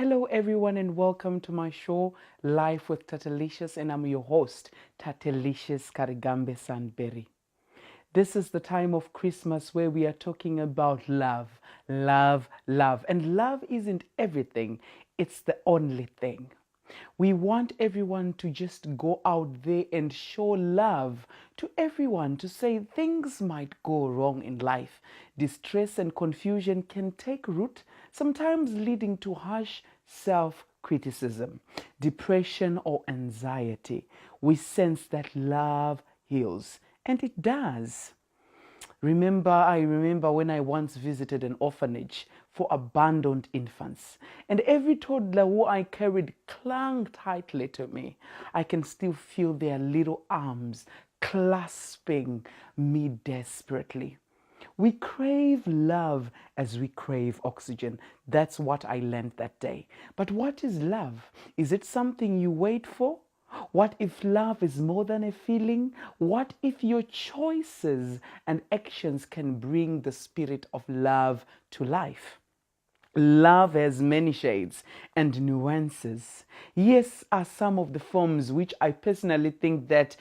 Hello, everyone, and welcome to my show, Life with Tatelicious, and I'm your host, Tatelicious Karigambe Sandberry. This is the time of Christmas where we are talking about love, love, love. And love isn't everything, it's the only thing. We want everyone to just go out there and show love to everyone, to say things might go wrong in life. Distress and confusion can take root, sometimes leading to harsh self-criticism, depression, or anxiety. We sense that love heals, and it does. I remember when I once visited an orphanage for abandoned infants, and every toddler who I carried clung tightly to me. I can still feel their little arms clasping me desperately. We crave love as we crave oxygen. That's what I learned that day. But what is love? Is it something you wait for? What if love is more than a feeling? What if your choices and actions can bring the spirit of love to life? Love has many shades and nuances. Yes, are some of the forms which I personally think that,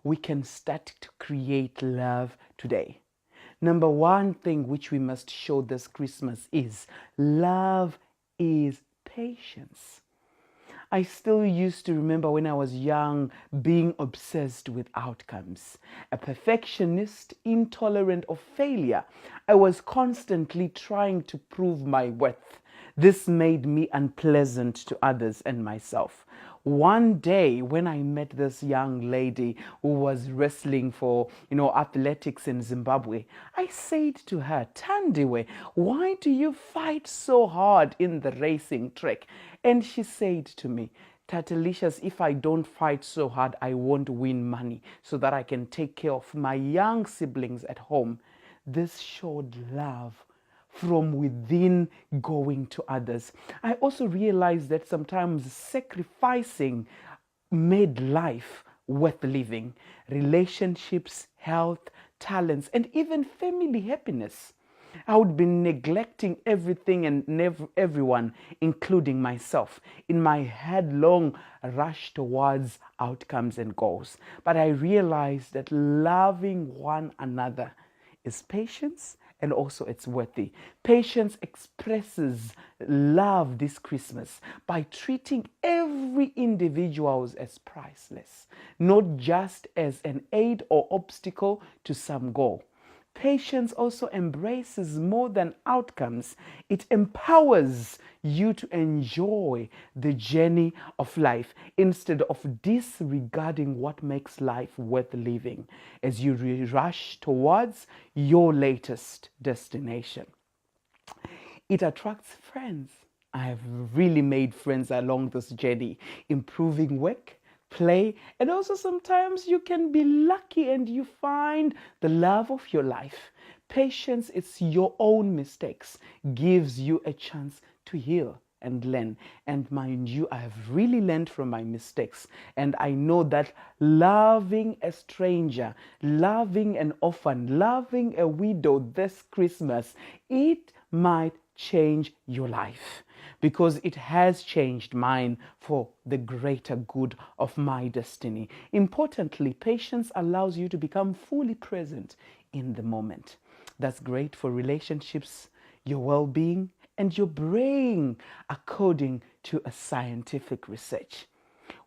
we can start to create love today. Number one thing which we must show this Christmas is love is patience. I still used to remember when I was young being obsessed with outcomes. A perfectionist, intolerant of failure, I was constantly trying to prove my worth. This made me unpleasant to others and myself. One day when I met this young lady who was wrestling for, athletics in Zimbabwe, I said to her, Tandiwe, why do you fight so hard in the racing track? And she said to me, Tatelicious, if I don't fight so hard, I won't win money so that I can take care of my young siblings at home. This showed love from within going to others. I also realized that sometimes sacrificing made life worth living. Relationships, health, talents, and even family happiness. I would be neglecting everything and everyone, including myself, in my headlong rush towards outcomes and goals. But I realized that loving one another is patience, and also it's worthy. Patience expresses love this Christmas by treating every individual as priceless, not just as an aid or obstacle to some goal. Patience also embraces more than outcomes. It empowers you to enjoy the journey of life instead of disregarding what makes life worth living as you rush towards your latest destination. It attracts friends. I have really made friends along this journey, improving work, play, and also sometimes you can be lucky and you find the love of your life. Patience, it's your own mistakes, gives you a chance to heal and learn. And mind you, I have really learned from my mistakes. And I know that loving a stranger, loving an orphan, loving a widow this Christmas, it might change your life, because it has changed mine for the greater good of my destiny. Importantly, patience allows you to become fully present in the moment. That's great for relationships, your well-being, and your brain, according to a scientific research.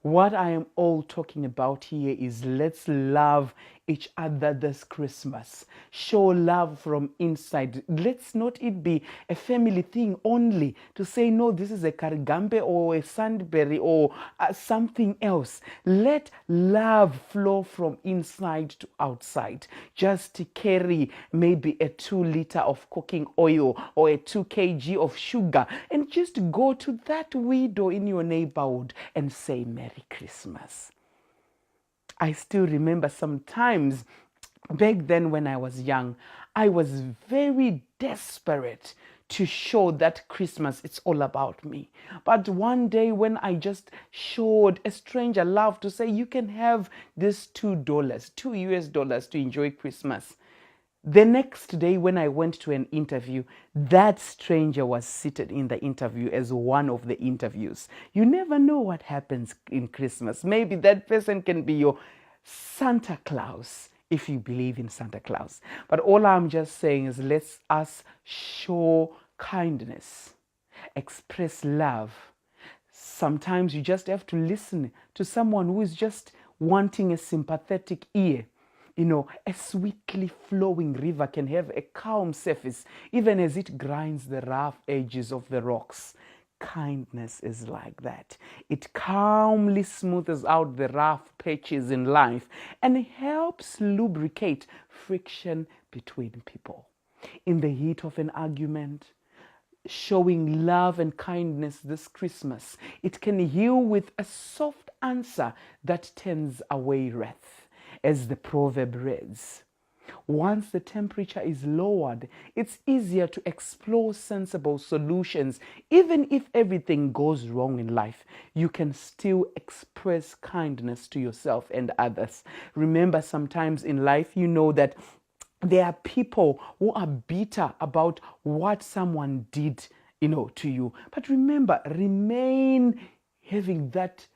What I am all talking about here is let's love each other this Christmas. Show love from inside. Let's not it be a family thing only to say, no, this is a Karigambe or a Sandberry or something else. Let love flow from inside to outside. Just to carry maybe a 2 liter of cooking oil or a 2 kg of sugar and just go to that widow in your neighborhood and say Merry Christmas. I still remember sometimes back then when I was young, I was very desperate to show that Christmas, it's all about me. But one day when I just showed a stranger love to say, you can have this $2, $2 US to enjoy Christmas, The next day, when I went to an interview, that stranger was seated in the interview as one of the interviews. You never know what happens in Christmas. Maybe that person can be your Santa Claus, if you believe in Santa Claus. But all I'm just saying is let us show kindness, express love. Sometimes you just have to listen to someone who is just wanting a sympathetic ear. You know, a sweetly flowing river can have a calm surface, even as it grinds the rough edges of the rocks. Kindness is like that. It calmly smooths out the rough patches in life and helps lubricate friction between people. In the heat of an argument, showing love and kindness this Christmas, it can heal with a soft answer that turns away wrath. As the proverb reads, once the temperature is lowered, it's easier to explore sensible solutions. Even if everything goes wrong in life, you can still express kindness to yourself and others. Remember, sometimes in life, you know that there are people who are bitter about what someone did, to you. But remember, remain having that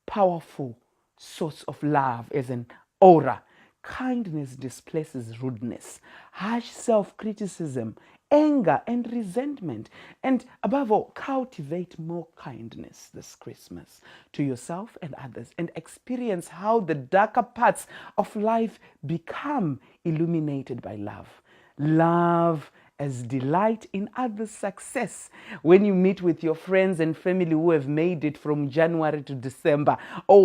powerful source of love as an aura. Kindness displaces rudeness, harsh self-criticism, anger, and resentment. And above all, cultivate more kindness this Christmas to yourself and others, and experience how the darker parts of life become illuminated by love. Love as delight in others' success. When you meet with your friends and family who have made it from January to December,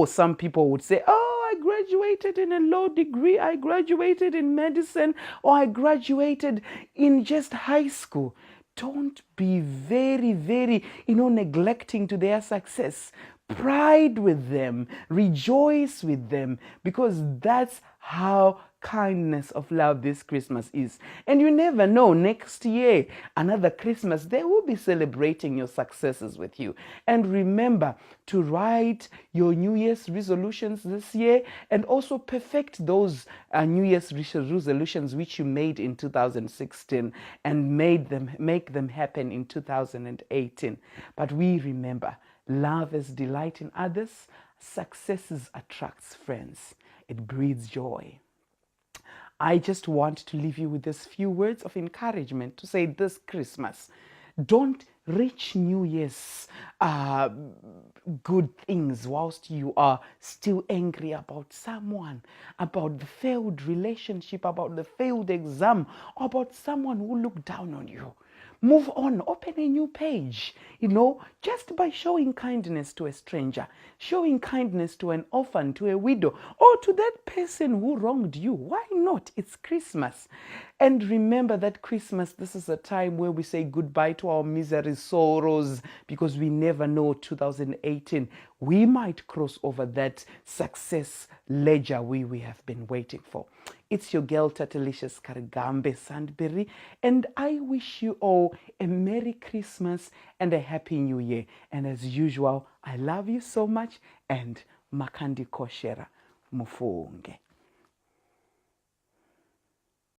some people would say, I graduated in a law degree, I graduated in medicine, or I graduated in just high school. Don't be very, very, neglecting to their success. Pride with them, rejoice with them, because that's how kindness of love this Christmas is. And you never know, next year, another Christmas, they will be celebrating your successes with you. And remember to write your New Year's resolutions this year, and also perfect those New Year's resolutions which you made in 2016 and make them happen in 2018. But we remember, love is delight in others. Successes attracts friends. It breeds joy. I just want to leave you with this few words of encouragement to say this Christmas, don't reach New Year's good things whilst you are still angry about someone, about the failed relationship, about the failed exam, or about someone who looked down on you. Move on, open a new page, just by showing kindness to a stranger, showing kindness to an orphan, to a widow, or to that person who wronged you. Why not? It's Christmas. And remember that Christmas, this is a time where we say goodbye to our miseries, sorrows, because we never know 2018. We might cross over that success ledger we have been waiting for. It's your girl, Tatelicious Karigambe Sandberry, and I wish you all a Merry Christmas and a Happy New Year. And as usual, I love you so much, and Makandi Koshera Mufunge.